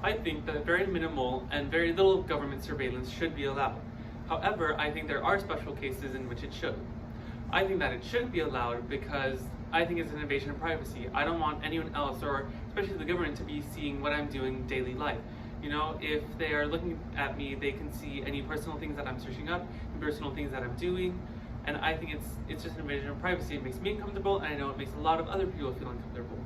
I think that very minimal and very little government surveillance should be allowed. However, I think there are special cases in which it should. I think that it should be allowed because I think it's an invasion of privacy. I don't want anyone else, or especially the government, to be seeing what I'm doing in daily life. You know, if they are looking at me, they can see any personal things that I'm searching up, personal things that I'm doing, and I think it's just an invasion of privacy. It makes me uncomfortable, and I know it makes a lot of other people feel uncomfortable.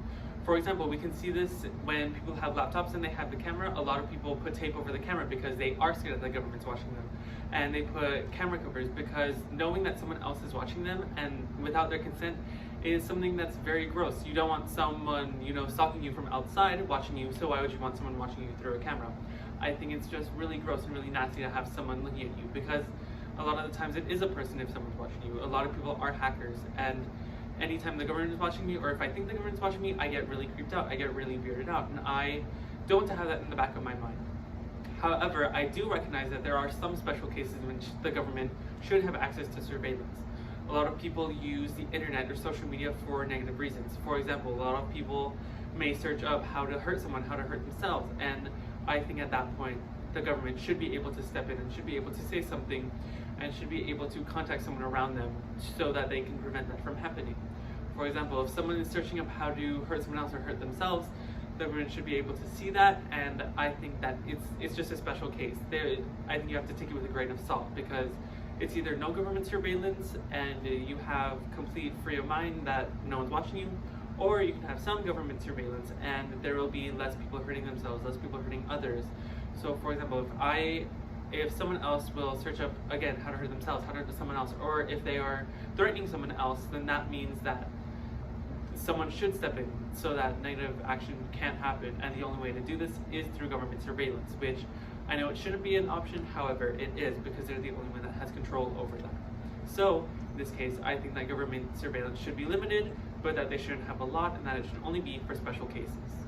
For example, we can see this when people have laptops and they have the camera. A lot of people put tape over the camera because they are scared that the government's watching them. And they put camera covers because knowing that someone else is watching them and without their consent is something that's very gross. You don't want someone, stalking you from outside watching you, so why would you want someone watching you through a camera? I think it's just really gross and really nasty to have someone looking at you, because a lot of the times it is a person if someone's watching you. A lot of people are hackers, and anytime the government is watching me, or if I think the government's watching me, I get really creeped out, I get really weirded out, and I don't want to have that in the back of my mind. However, I do recognize that there are some special cases in which the government should have access to surveillance. A lot of people use the internet or social media for negative reasons. For example, a lot of people may search up how to hurt someone, how to hurt themselves, and I think at that point the government should be able to step in and should be able to say something and should be able to contact someone around them so that they can prevent that from happening. For example, if someone is searching up how to hurt someone else or hurt themselves, the government should be able to see that, and I think that it's just a special case. I think you have to take it with a grain of salt, because it's either no government surveillance and you have complete free of mind that no one's watching you, or you can have some government surveillance and there will be less people hurting themselves, less people hurting others. So for example, if someone else will search up, again, how to hurt themselves, how to hurt someone else, or if they are threatening someone else, then that means that someone should step in so that negative action can't happen, and the only way to do this is through government surveillance, which I know it shouldn't be an option, however it is, because they're the only one that has control over that. So in this case, I think that government surveillance should be limited, but that they shouldn't have a lot, and that it should only be for special cases.